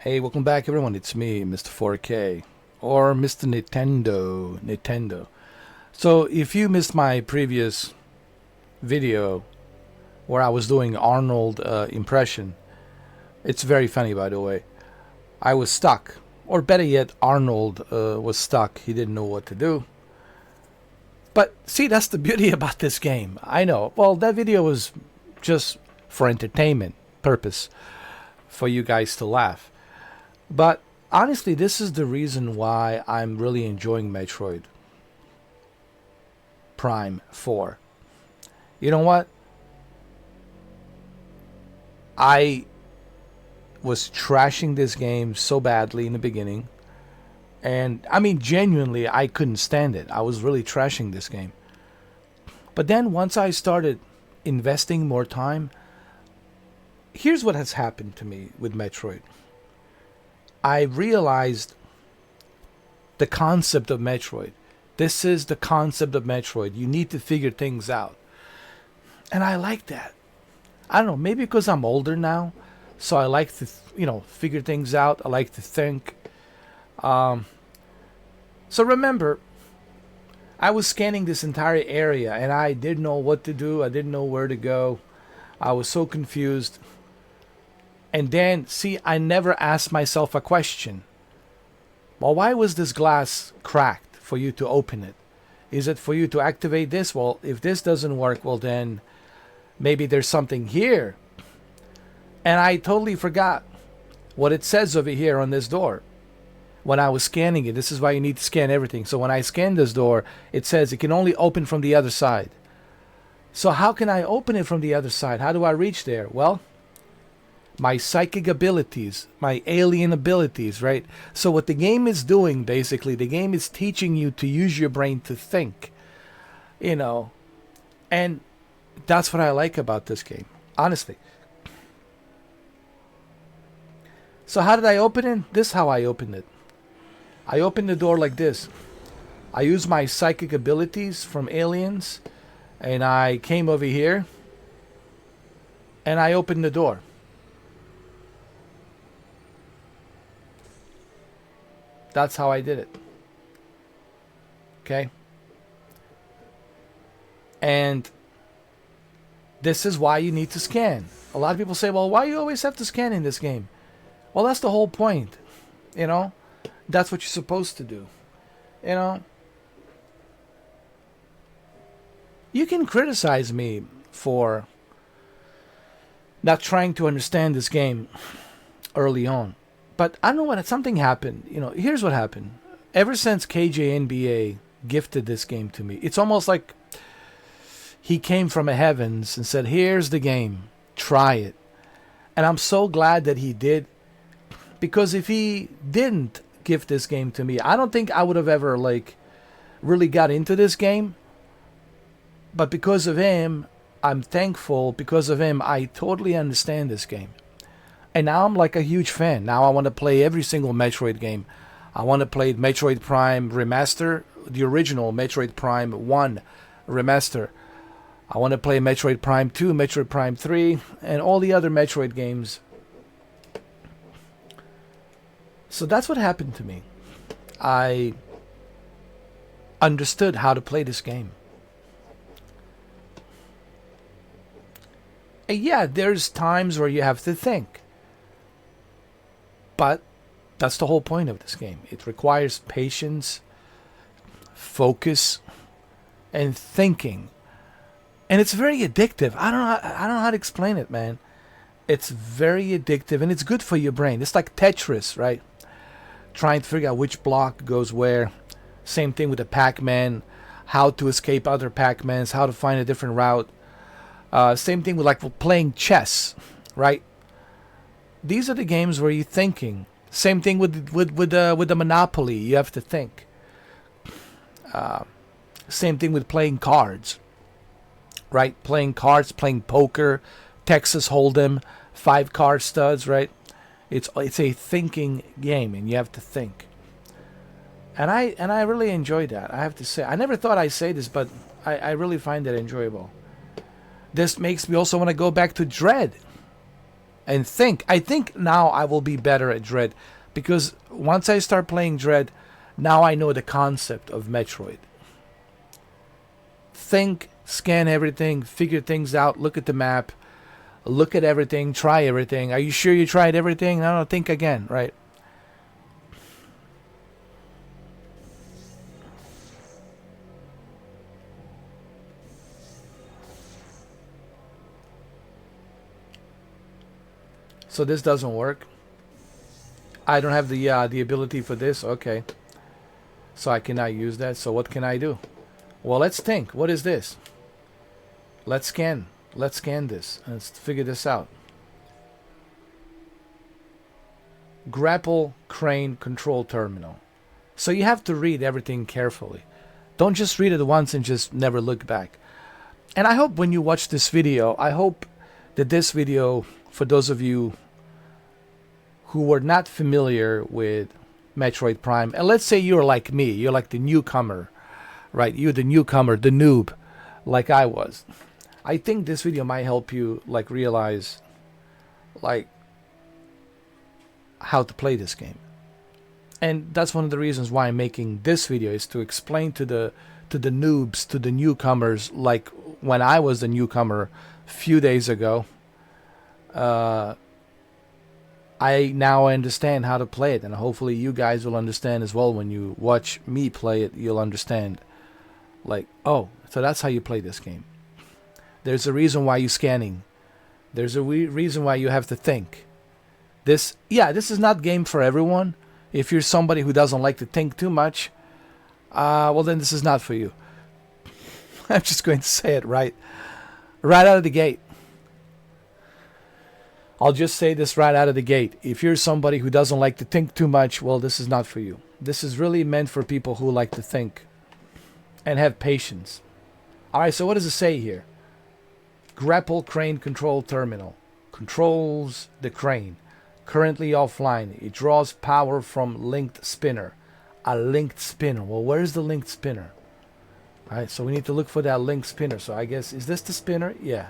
Hey, welcome back, everyone. It's me, Mr. 4K, or Mr. Nintendo. So, if you missed my previous video where I was doing Arnold impression, it's very funny, by the way. I was stuck, or better yet, Arnold was stuck. He didn't know what to do. But see, that's the beauty about this game. I know. Well, that video was just for entertainment purpose, for you guys to laugh. But honestly, this is the reason why I'm really enjoying Metroid Prime 4. You know what? I was trashing this game so badly in the beginning. And I mean, genuinely, I couldn't stand it. I was really trashing this game. But then once I started investing more time, here's what has happened to me with Metroid. I realized the concept of Metroid. This is the concept of Metroid. You need to figure things out. And I like that. I don't know, maybe because I'm older now, so I like to, figure things out. I like to think. So remember, I was scanning this entire area and I didn't know what to do. I didn't know where to go. I was so confused. And then, see, I never asked myself a question. Well, why was this glass cracked for you to open it? Is it for you to activate this? Well, if this doesn't work, well then maybe there's something here. And I totally forgot what it says over here on this door. When I was scanning it, this is why you need to scan everything. So when I scan this door, it says it can only open from the other side. So how can I open it from the other side? How do I reach there? Well, my psychic abilities, my alien abilities, right? So what the game is doing, basically, the game is teaching you to use your brain to think, and that's what I like about this game, honestly. So how did I open it? This is how I opened it. I opened the door like this. I used my psychic abilities from aliens, and I came over here, and I opened the door. That's how I did it. Okay? And this is why you need to scan. A lot of people say, well, why do you always have to scan in this game? Well, that's the whole point. That's what you're supposed to do. You can criticize me for not trying to understand this game early on. But I don't know what, something happened. Here's what happened. Ever since KJNBA gifted this game to me, it's almost like he came from the heavens and said, here's the game, try it. And I'm so glad that he did, because if he didn't gift this game to me, I don't think I would have ever really got into this game. But because of him, I'm thankful. Because of him, I totally understand this game. And now I'm like a huge fan. Now I want to play every single Metroid game. I want to play Metroid Prime Remaster, the original Metroid Prime 1 Remaster. I want to play Metroid Prime 2, Metroid Prime 3, and all the other Metroid games. So that's what happened to me. I understood how to play this game. And yeah, there's times where you have to think. But that's the whole point of this game. It requires patience, focus, and thinking. And it's very addictive. I don't know how to explain it, man. It's very addictive, and it's good for your brain. It's like Tetris, right? Trying to figure out which block goes where. Same thing with the Pac-Man. How to escape other Pac-Mans. How to find a different route. Same thing with playing chess, right? These are the games where you're thinking. Same thing with the Monopoly. You have to think. Same thing with playing cards, right? Playing cards, playing poker, Texas Hold'em, 5-card studs, right? It's a thinking game, and you have to think. And I really enjoy that. I have to say, I never thought I'd say this, but I really find it enjoyable. This makes me also want to go back to Dread. and think. I think now I will be better at Dread, because once I start playing Dread, now I know the concept of Metroid. Think, scan everything, figure things out, look at the map, look at everything, try everything. Are you sure you tried everything? No, think again, right? So this doesn't work. I don't have the ability for this. Okay. So I cannot use that. So what can I do? Well, let's think. What is this? Let's scan. Let's scan this. Let's figure this out. Grapple crane control terminal. So you have to read everything carefully. Don't just read it once and just never look back. And I hope when you watch this video, I hope that this video, for those of you who were not familiar with Metroid Prime, and let's say you're like me, you're like the newcomer, right? You're the newcomer, the noob, like I was. I think this video might help you like realize like how to play this game. And that's one of the reasons why I'm making this video, is to explain to the noobs, to the newcomers, like when I was the newcomer a few days ago. I now understand how to play it, and hopefully you guys will understand as well. When you watch me play it, you'll understand, like, oh, so that's how you play this game. There's a reason why you're scanning. There's a reason why you have to think. This is not game for everyone. If you're somebody who doesn't like to think too much, well, then this is not for you. I'm just going to say it right out of the gate. I'll just say this right out of the gate. If you're somebody who doesn't like to think too much, well, this is not for you. This is really meant for people who like to think and have patience. All right, so what does it say here? Grapple crane control terminal. Controls the crane. Currently offline. It draws power from linked spinner. A linked spinner. Well, where's the linked spinner? All right, so we need to look for that linked spinner. So I guess, is this the spinner? Yeah.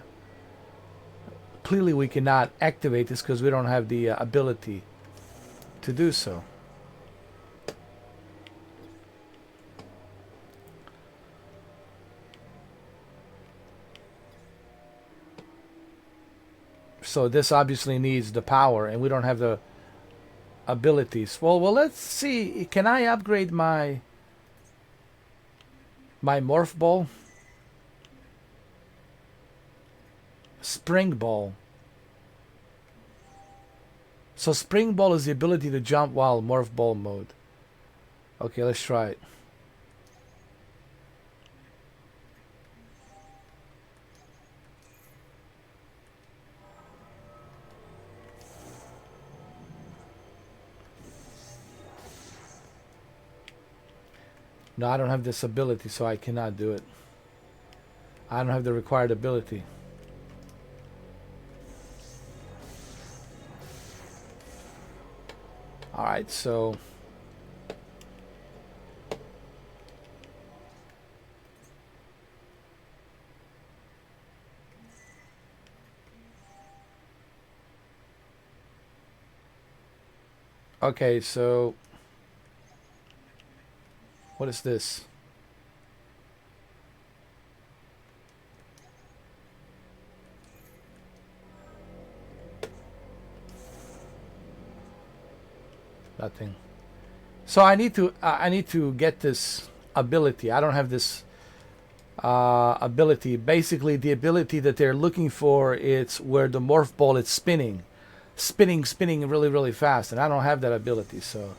Clearly we cannot activate this because we don't have the ability to do so. So this obviously needs the power, and we don't have the abilities. Well, let's see. Can I upgrade my morph ball? Spring ball. So spring ball is the ability to jump while morph ball mode. Okay, let's try it. No, I don't have this ability, so I cannot do it. I don't have the required ability. Alright, so okay, so what is this? Nothing. So I need to get this ability. I don't have this ability. Basically, the ability that they're looking for, it's where the morph ball is spinning really, really fast, and I don't have that ability. So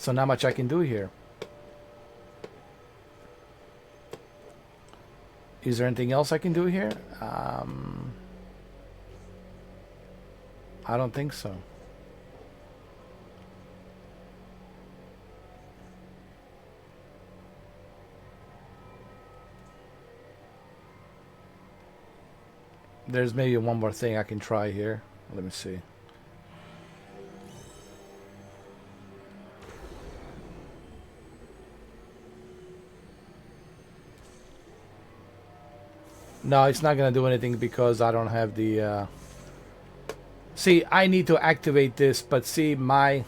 not much I can do here. Is there anything else I can do here? I don't think so. There's maybe one more thing I can try here. Let me see. No, it's not gonna do anything because I don't have the. See, I need to activate this, but see, my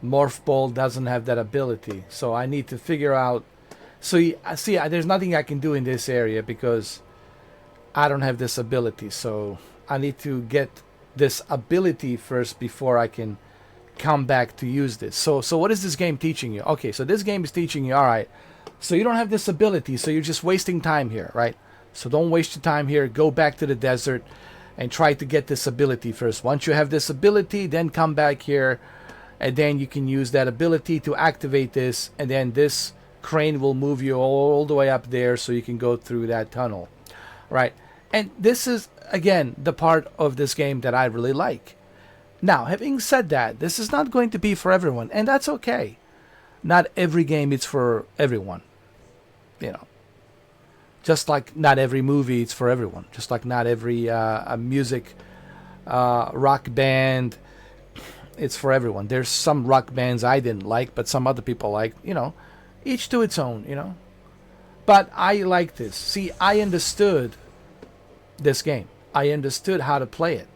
morph ball doesn't have that ability, so I need to figure out. So see, there's nothing I can do in this area because I don't have this ability. So I need to get this ability first before I can come back to use this. So what is this game teaching you? Okay, so this game is teaching you, all right, so you don't have this ability, so you're just wasting time here, right? So don't waste your time here. Go back to the desert and try to get this ability first. Once you have this ability, then come back here, and then you can use that ability to activate this, and then this crane will move you all the way up there so you can go through that tunnel, right? And this is, again, the part of this game that I really like. Now, having said that, this is not going to be for everyone, and that's okay. Not every game is for everyone, you know. Just like not every movie is for everyone. Just like not every music rock band it's for everyone. There's some rock bands I didn't like, but some other people like. You know, each to its own. You know, but I like this. See, I understood this game. I understood how to play it.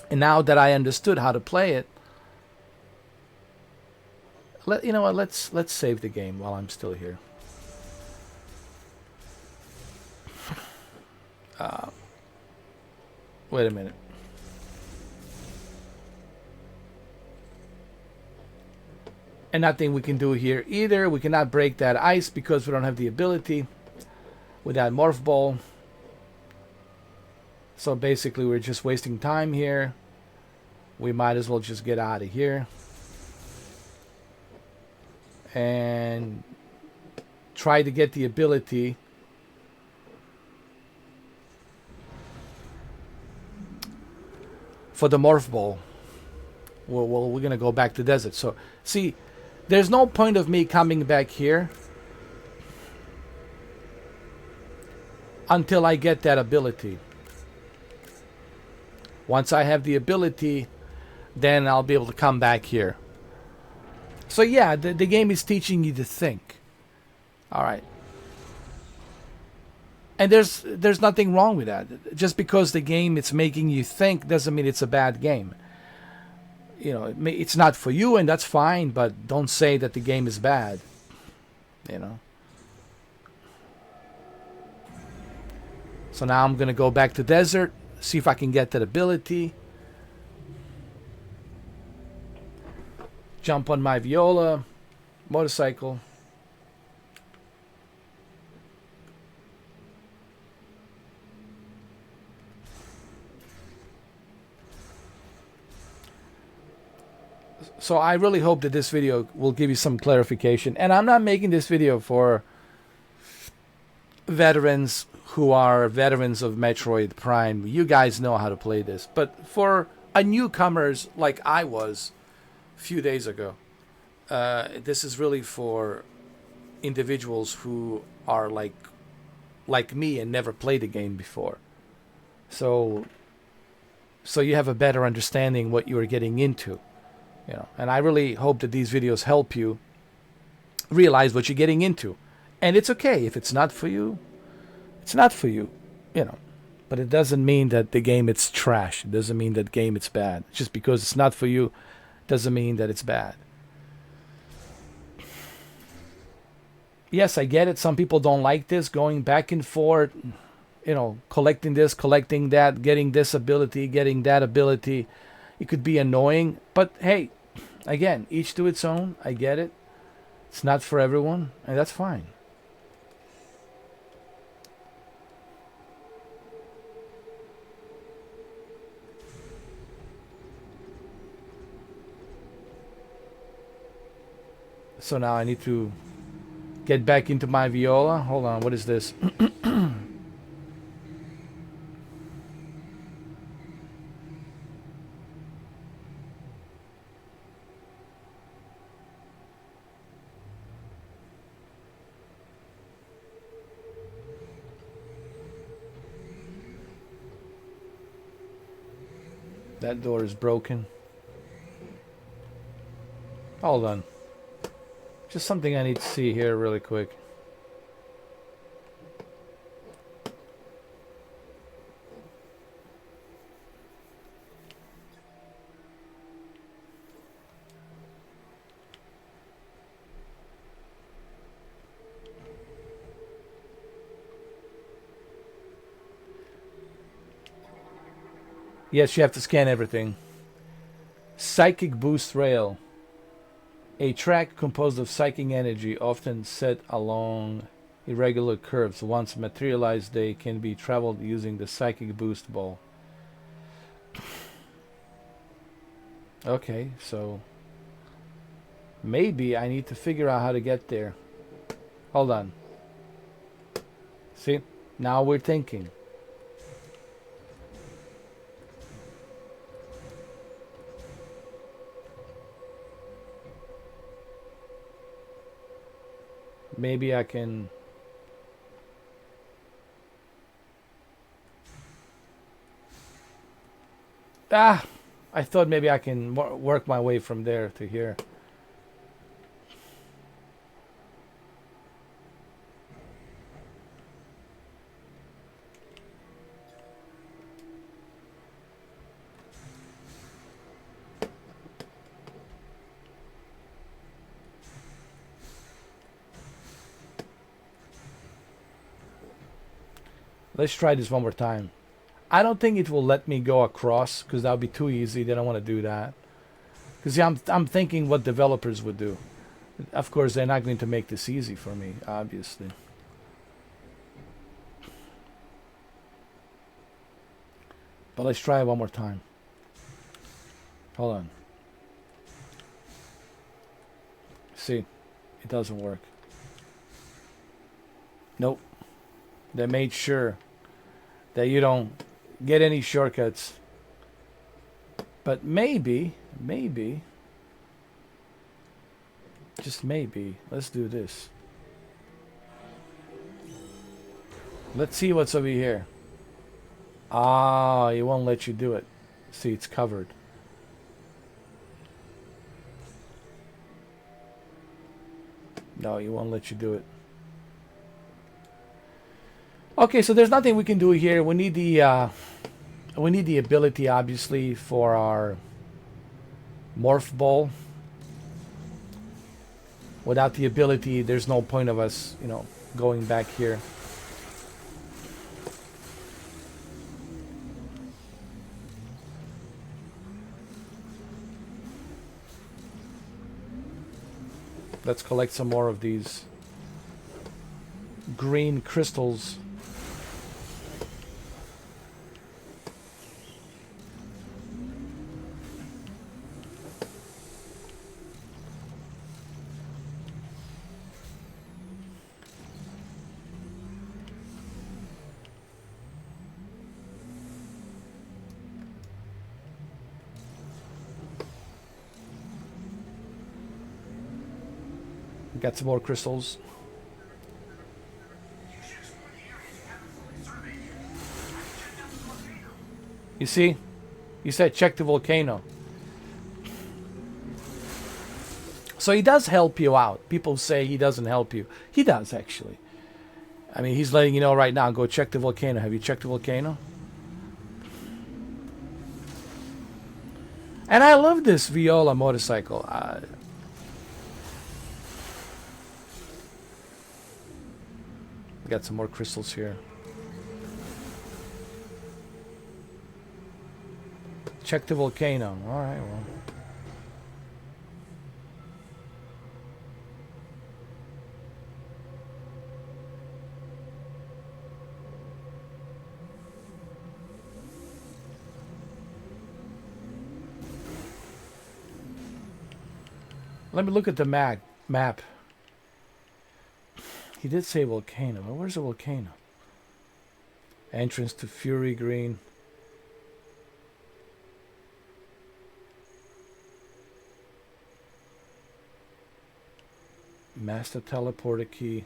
And now that I understood how to play it, you know what? Let's save the game while I'm still here. Wait a minute. And nothing we can do here either. We cannot break that ice because we don't have the ability with that morph ball. So basically we're just wasting time here. We might as well just get out of here and try to get the ability for the morph ball. Well, we're gonna go back to desert. So see, there's no point of me coming back here until I get that ability. Once I have the ability, then I'll be able to come back here. So yeah, the game is teaching you to think. All right. And there's nothing wrong with that. Just because the game it's making you think doesn't mean it's a bad game. You know, it's not for you, and that's fine, but don't say that the game is bad. You know. So now I'm going to go back to desert, see if I can get that ability. Jump on my viola, motorcycle. So I really hope that this video will give you some clarification. And I'm not making this video for veterans who are veterans of Metroid Prime. You guys know how to play this. But for a newcomers like I was a few days ago, this is really for individuals who are like me and never played the game before. So you have a better understanding what you are getting into. You know, and I really hope that these videos help you realize what you're getting into. And it's okay if it's not for you. It's not for you, you know. But it doesn't mean that the game it's trash. It doesn't mean that game it's bad. Just because it's not for you doesn't mean that it's bad. Yes, I get it. Some people don't like this going back and forth, you know, collecting this, collecting that, getting this ability, getting that ability. It could be annoying, but hey, again, each to its own. I get it. It's not for everyone, and that's fine. So now I need to get back into my viola. Hold on, what is this? That door is broken. Hold on. Just something I need to see here really quick. Yes, you have to scan everything. Psychic boost rail. A track composed of psychic energy, often set along irregular curves. Once materialized, they can be traveled using the psychic boost ball. Okay, so maybe I need to figure out how to get there. Hold on. See? Now we're thinking. Maybe I can... Ah! I thought maybe I can work my way from there to here. Let's try this one more time. I don't think it will let me go across because that would be too easy. They don't want to do that. Because I'm thinking what developers would do. Of course, they're not going to make this easy for me, obviously. But let's try it one more time. Hold on. See, it doesn't work. Nope. They made sure that you don't get any shortcuts. But maybe, just maybe, let's do this. Let's see what's over here. Ah, it won't let you do it. See, it's covered. No, it won't let you do it. Okay, so there's nothing we can do here. We need the ability, obviously, for our morph ball. Without the ability, there's no point of us, you know, going back here. Let's collect some more of these green crystals. Got some more crystals. You see? You said check the volcano. So he does help you out. People say he doesn't help you. He does, actually. I mean, he's letting you know right now, go check the volcano. Have you checked the volcano? And I love this Viola motorcycle. Got some more crystals here. Check the volcano. Alright, well. Let me look at the map. He did say volcano. Well, where's the volcano? Entrance to Fury Green. Master teleporter key.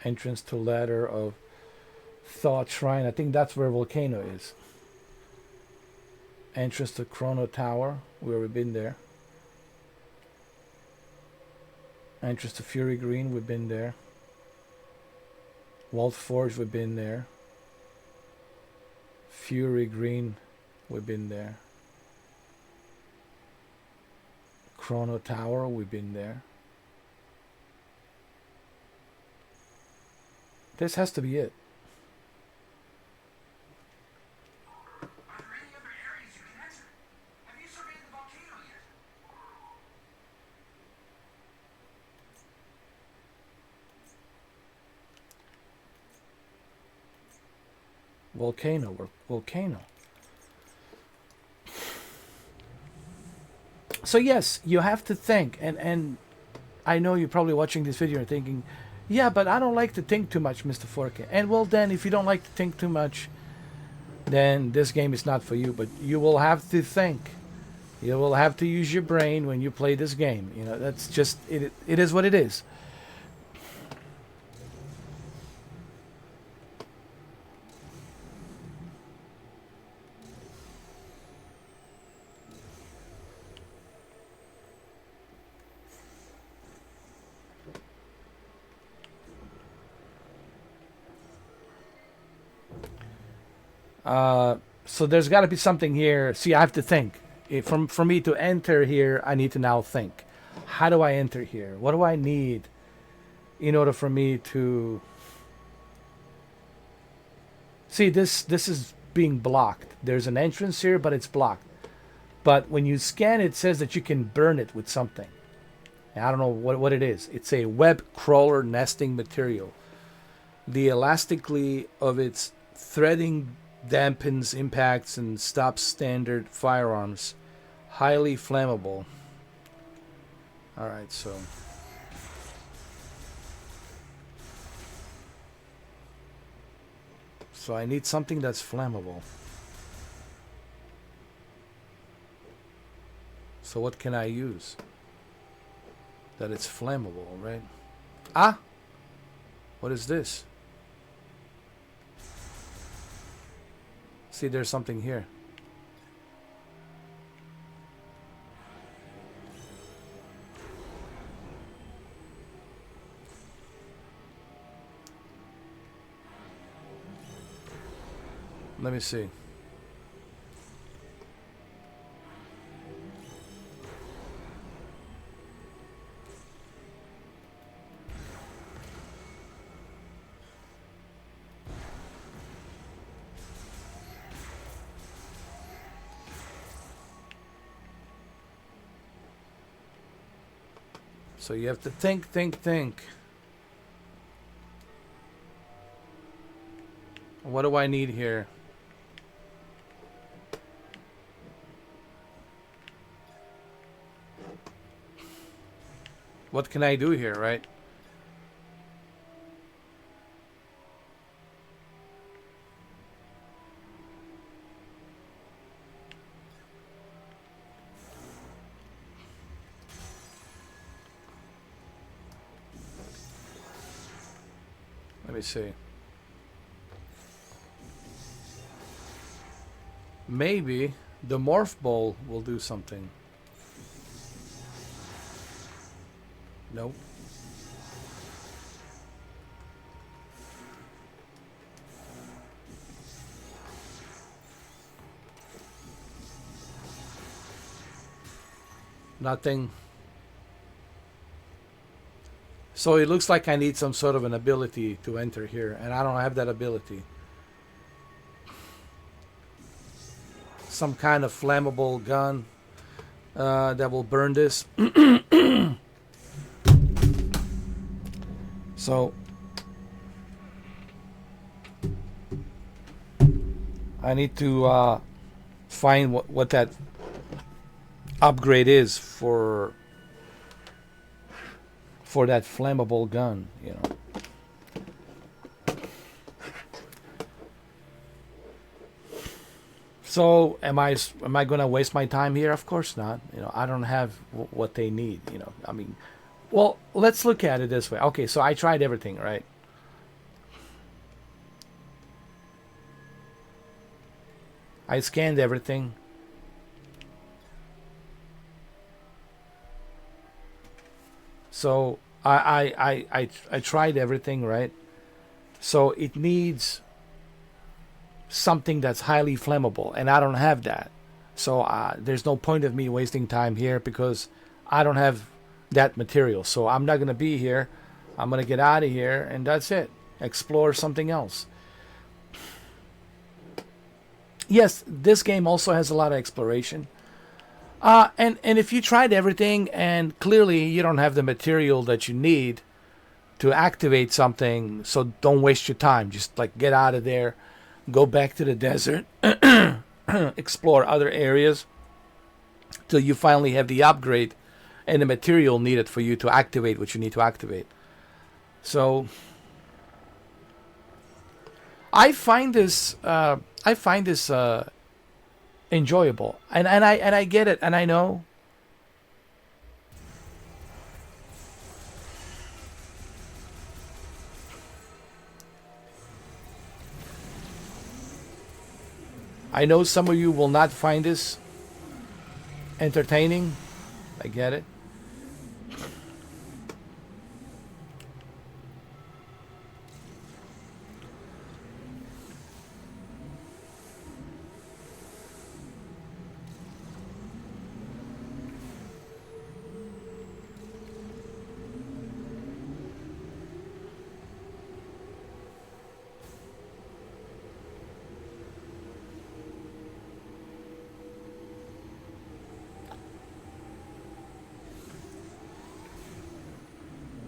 Entrance to Ladder of Thought Shrine. I think that's where volcano is. Entrance to Chrono Tower, where we've been there. Entrance to Fury Green, we've been there. Walt Forge, we've been there. Fury Green, we've been there. Chrono Tower, we've been there. This has to be it. Are there any other areas you can enter? Have you surveyed the volcano yet? Volcano. So yes, you have to think, and I know you're probably watching this video and thinking, yeah, but I don't like to think too much, Mr. Forke. And well, then, if you don't like to think too much, then this game is not for you. But you will have to think. You will have to use your brain when you play this game. You know, that's just it. It is what it is. So there's got to be something here. See, I have to think. For me to enter here, I need to now think. How do I enter here? What do I need in order for me to see this? This is being blocked. There's an entrance here, but it's blocked. But when you scan it, it says that you can burn it with something. I don't know what it is. It's a web crawler nesting material. The elastically of its threading dampens impacts and stops standard firearms. Highly flammable. Alright, so I need something that's flammable. So what can I use? That it's flammable, right? Ah! What is this? See, there's something here. Let me see. So you have to think. What do I need here? What can I do here, right? Let me see. Maybe the morph ball will do something. Nope. Nothing. So it looks like I need some sort of an ability to enter here, and I don't have that ability. Some kind of flammable gun that will burn this. So I need to find what that upgrade is for that flammable gun, you know. So am I going to waste my time here? Of course not. You know, I don't have what they need, you know. I mean, well, let's look at it this way. Okay, so I tried everything, right? I scanned everything. So I tried everything, right? So it needs something that's highly flammable, and I don't have that. So there's no point of me wasting time here because I don't have that material, so I'm not gonna be here. I'm gonna get out of here, and that's it. Explore something else. Yes, this game also has a lot of exploration. And if you tried everything and clearly you don't have the material that you need to activate something, so don't waste your time. Just like get out of there, go back to the desert, explore other areas till you finally have the upgrade and the material needed for you to activate what you need to activate. So I find this enjoyable, and I get it, and I know. I know some of you will not find this entertaining. I get it.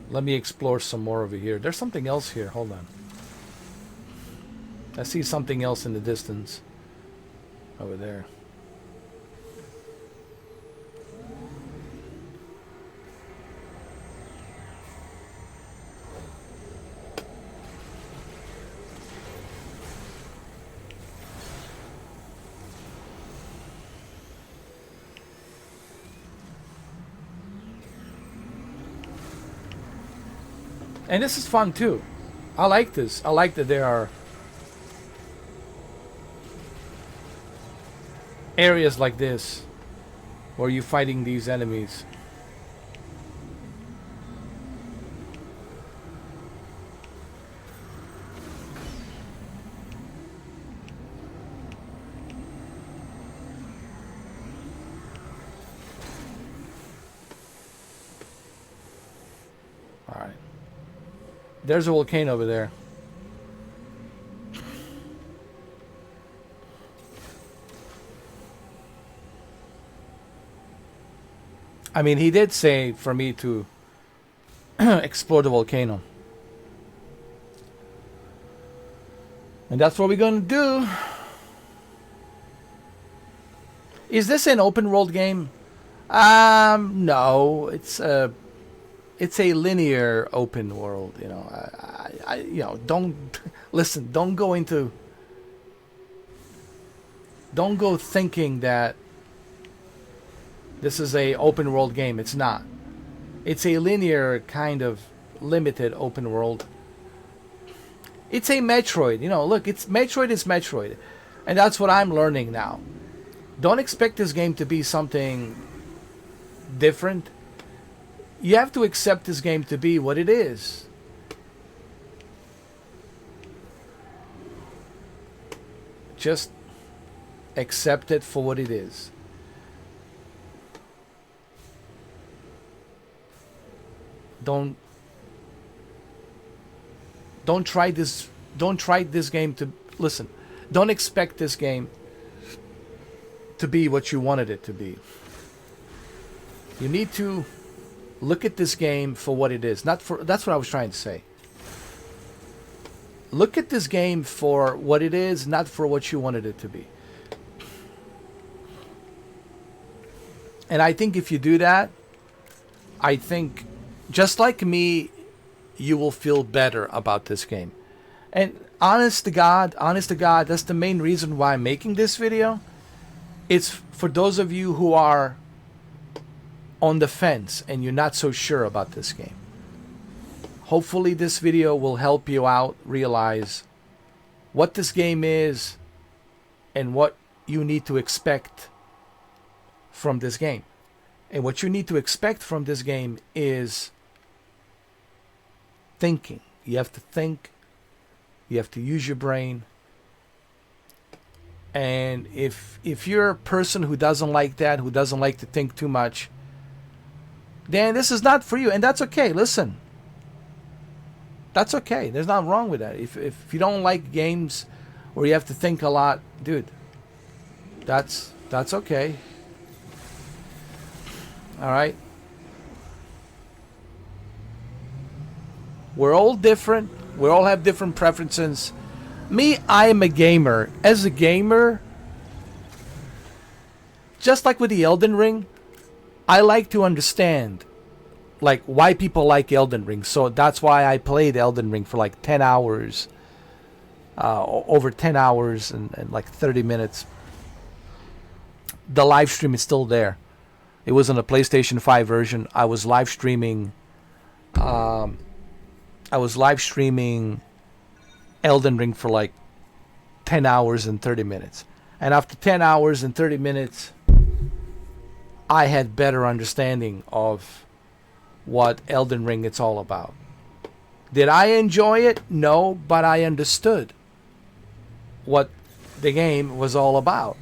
Let me explore some more over here. There's something else here. Hold on. I see something else in the distance. Over there. And this is fun too. I like this. I like that there are areas like this where you're fighting these enemies. All right. There's a volcano over there. I mean, he did say for me to explore the volcano. And that's what we're going to do. Is this an open world game? No. It's a linear open world, you know. Don't listen, don't go thinking that this is a open world game. It's not. It's a linear kind of limited open world. It's a Metroid, you know. Look, it's Metroid is Metroid, and that's what I'm learning now. Don't expect this game to be something different. You have to accept this game to be what it is. Just accept it for what it is. Don't try this game to listen. Don't expect this game to be what you wanted it to be. You need to look at this game for what it is. That's what I was trying to say. Look at this game for what it is, not for what you wanted it to be. And I think if you do that, I think just like me, you will feel better about this game. And honest to God, that's the main reason why I'm making this video. It's for those of you who are on the fence and you're not so sure about this game. Hopefully this video will help you out realize what this game is and what you need to expect from this game. And what you need to expect from this game is thinking. You have to think. You have to use your brain. And if you're a person who doesn't like that, who doesn't like to think too much, then this is not for you, and that's okay. Listen, that's okay. There's nothing wrong with that. If you don't like games where you have to think a lot, dude, that's okay. All right. We're all different. We all have different preferences. Me, I am a gamer. As a gamer, just like with the Elden Ring, I like to understand like why people like Elden Ring. So that's why I played Elden Ring for like 10 hours, over 10 hours and like 30 minutes. The live stream is still there. It was on a PlayStation 5 version. I was live streaming. I was live streaming Elden Ring for like 10 hours and 30 minutes. And after 10 hours and 30 minutes, I had better understanding of what Elden Ring it's all about. Did I enjoy it? No, but I understood what the game was all about.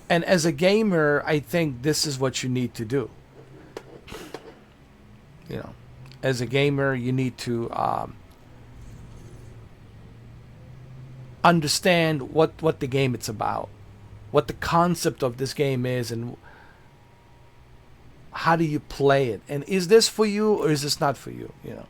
And as a gamer, I think this is what you need to do. You know, as a gamer, you need to understand what the game it's about, what the concept of this game is, and how do you play it, and is this for you or is this not for you? You know.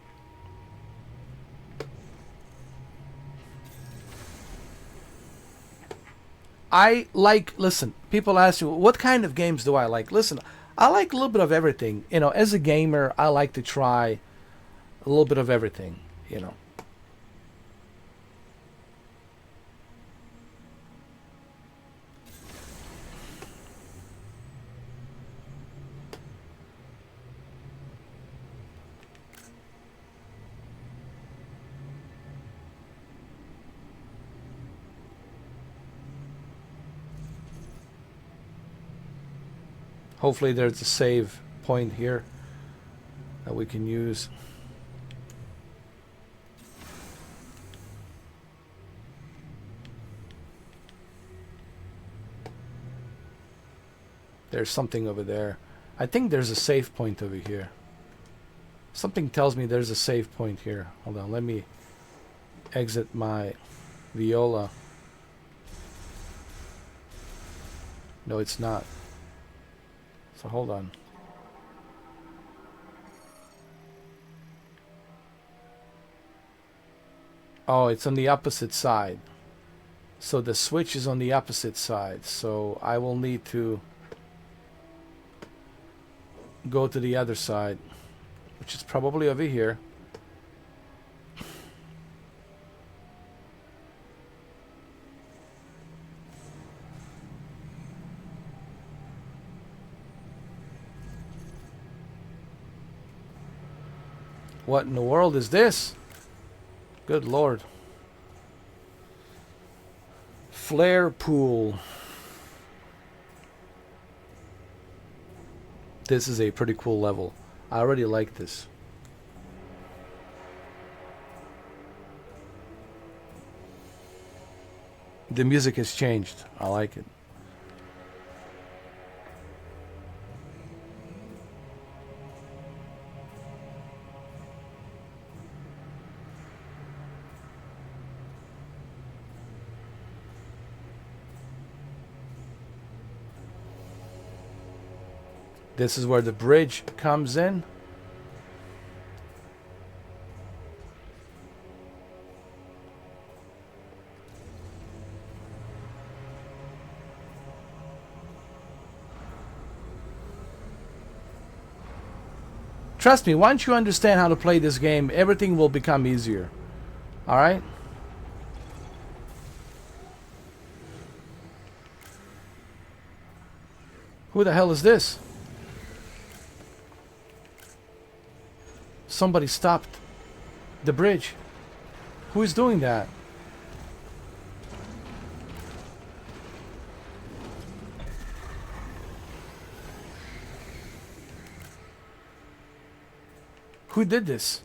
I like, listen, people ask you, what kind of games do I like? Listen, I like a little bit of everything. You know, as a gamer, I like to try a little bit of everything, you know. Hopefully there's a save point here that we can use. There's something over there. I think there's a save point over here. Something tells me there's a save point here. Hold on, let me exit my viola. No, it's not. So hold on. Oh, it's on the opposite side. So the switch is on the opposite side. So I will need to go to the other side, which is probably over here. What in the world is this? Good Lord. Flare pool. This is a pretty cool level. I already like this. The music has changed. I like it. This is where the bridge comes in. Trust me, once you understand how to play this game, everything will become easier. Alright? Who the hell is this? Somebody stopped the bridge. Who is doing that? Who did this?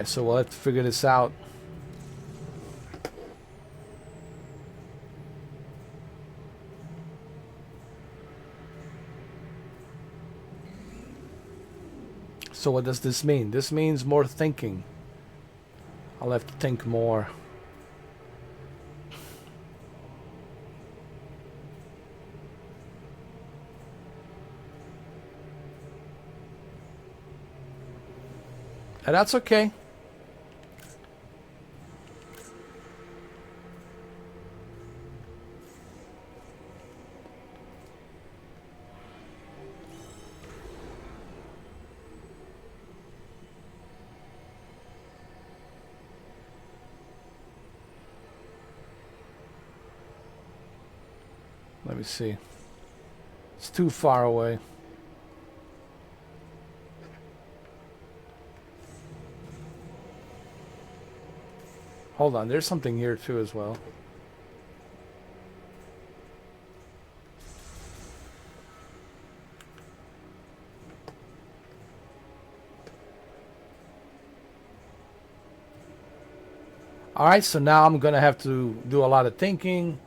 Alright, so we'll have to figure this out. So what does this mean? This means more thinking. I'll have to think more. And that's okay. Let me see. It's too far away. Hold on, there's something here too as well. Alright, so now I'm gonna have to do a lot of thinking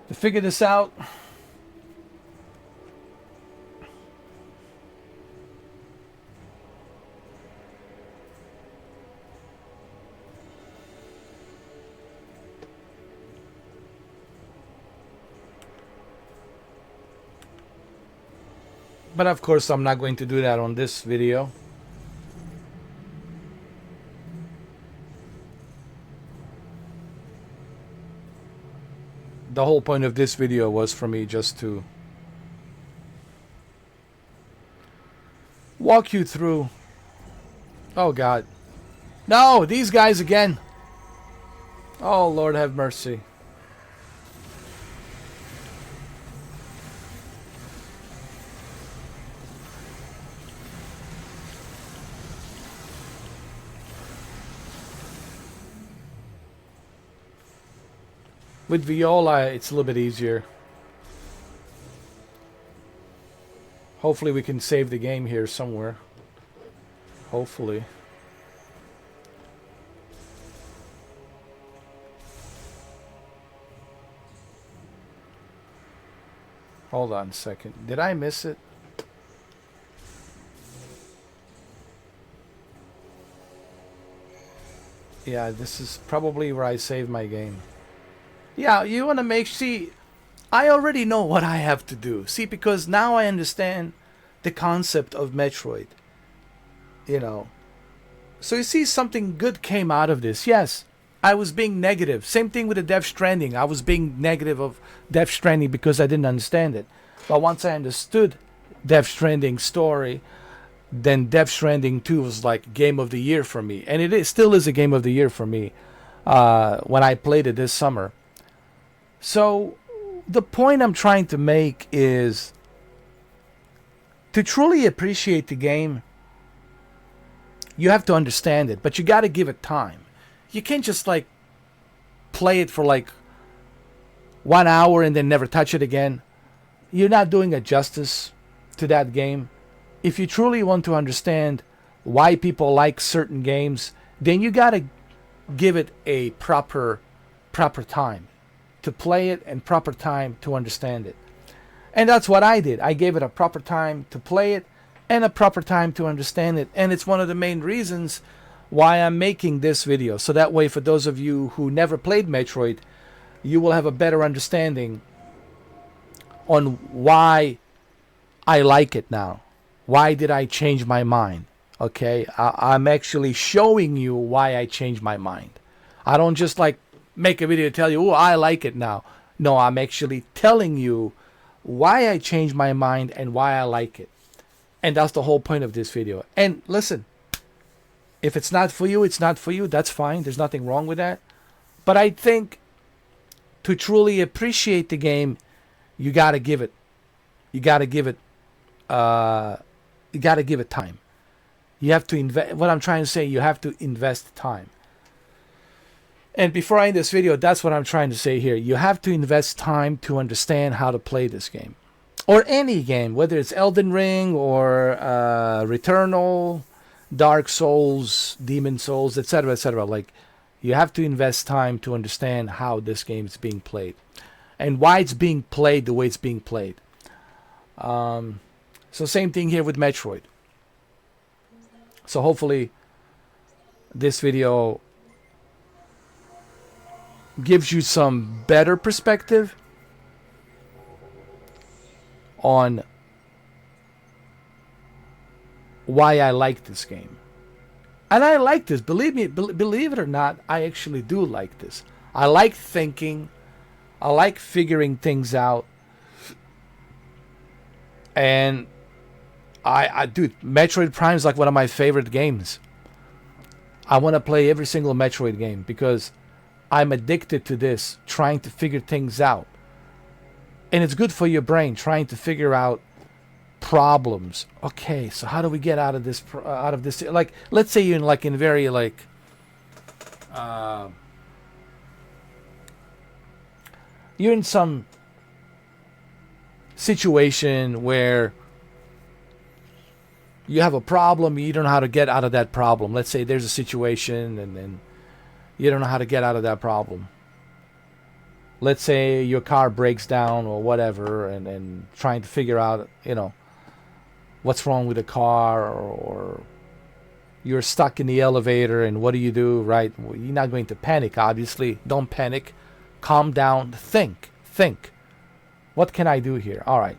to figure this out. But of course, I'm not going to do that on this video. The whole point of this video was for me just to walk you through. Oh God. No, these guys again. Oh Lord have mercy. With Viola, it's a little bit easier. Hopefully we can save the game here somewhere. Hopefully. Hold on a second. Did I miss it? Yeah, this is probably where I saved my game. Yeah, you want to make... See, I already know what I have to do. See, because now I understand the concept of Metroid. You know. So you see, something good came out of this. Yes, I was being negative. Same thing with the Death Stranding. I was being negative of Death Stranding because I didn't understand it. But once I understood Death Stranding's story, then Death Stranding 2 was like Game of the Year for me. And it is, still is a Game of the Year for me when I played it this summer. So, the point I'm trying to make is to truly appreciate the game, you have to understand it, but you got to give it time. You can't just like play it for like 1 hour and then never touch it again. You're not doing a justice to that game. If you truly want to understand why people like certain games, then you got to give it a proper time to play it and proper time to understand it. And that's what I did. I gave it a proper time to play it and a proper time to understand it. And it's one of the main reasons why I'm making this video. So that way, for those of you who never played Metroid, you will have a better understanding on why I like it now. Why did I change my mind? Okay, I'm actually showing you why I changed my mind. I don't just like make a video to tell you, oh, I like it now. No, I'm actually telling you why I changed my mind and why I like it. And that's the whole point of this video. And listen, if it's not for you, it's not for you. That's fine. There's nothing wrong with that. But I think to truly appreciate the game, you got to give it. You got to give it. You got to give it time. You have to invest. What I'm trying to say, you have to invest time. And before I end this video, that's what I'm trying to say here. You have to invest time to understand how to play this game. Or any game, whether it's Elden Ring or Returnal, Dark Souls, Demon Souls, etc., etc. Like, you have to invest time to understand how this game is being played and why it's being played the way it's being played. So same thing here with Metroid. So hopefully this video gives you some better perspective on why I like this game. And I like this. Believe me, believe it or not, I actually do like this. I like thinking. I like figuring things out. And dude, Metroid Prime is like one of my favorite games. I want to play every single Metroid game because I'm addicted to this, trying to figure things out. And it's good for your brain, trying to figure out problems. Okay, so how do we get out of this? Like, let's say you're in very you're in some situation where you have a problem, you don't know how to get out of that problem. Let's say there's a situation and then you don't know how to get out of that problem. Let's say your car breaks down or whatever, and trying to figure out, what's wrong with the car, or you're stuck in the elevator and what do you do, right? Well, you're not going to panic, obviously. Don't panic. Calm down. Think. What can I do here? All right.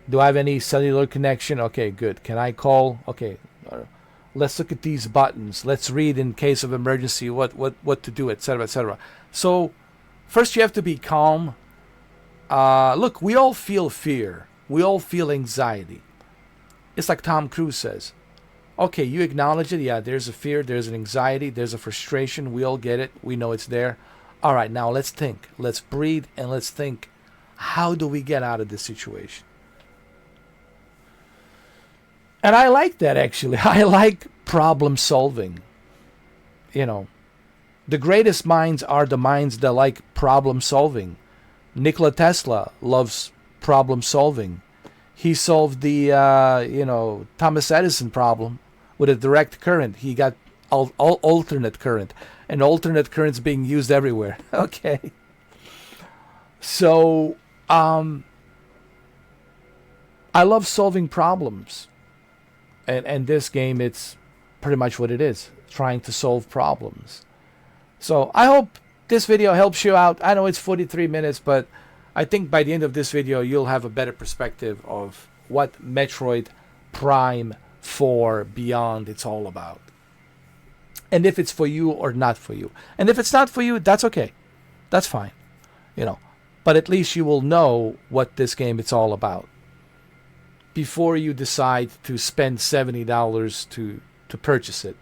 Do I have any cellular connection? Okay, good. Can I call? Okay. Let's look at these buttons. Let's read in case of emergency what to do, etc., etc. So first you have to be calm. Look, we all feel fear. We all feel anxiety. It's like Tom Cruise says. Okay, you acknowledge it. Yeah, there's a fear, there's an anxiety, there's a frustration. We all get it. We know it's there. All right, now let's think. Let's breathe and let's think. How do we get out of this situation? And I like that, actually. I like problem solving. The greatest minds are the minds that like problem solving. Nikola Tesla loves problem solving. He solved the, Thomas Edison problem with a direct current. He got alternate current. And alternate current's being used everywhere. Okay. So, I love solving problems. And this game, it's pretty much what it is. Trying to solve problems. So, I hope this video helps you out. I know it's 43 minutes, but I think by the end of this video, you'll have a better perspective of what Metroid Prime 4 Beyond it's all about. And if it's for you or not for you. And if it's not for you, that's okay. That's fine. But at least you will know what this game it's all about before you decide to spend $70 to purchase it.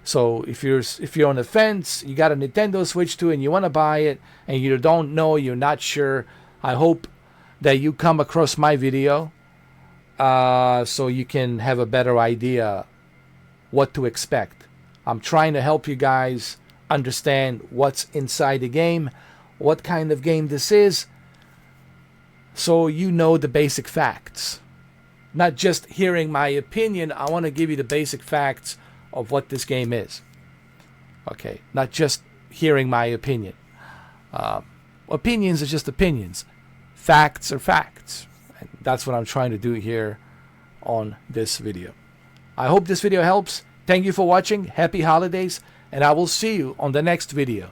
So if you're on the fence, you got a Nintendo Switch 2 and you want to buy it and you don't know, you're not sure, I hope that you come across my video so you can have a better idea what to expect. I'm trying to help you guys understand what's inside the game, what kind of game this is, so you know the basic facts. Not just hearing my opinion, I want to give you the basic facts of what this game is. Okay, not just hearing my opinion. Opinions are just opinions. Facts are facts. And that's what I'm trying to do here on this video. I hope this video helps. Thank you for watching. Happy holidays. And I will see you on the next video.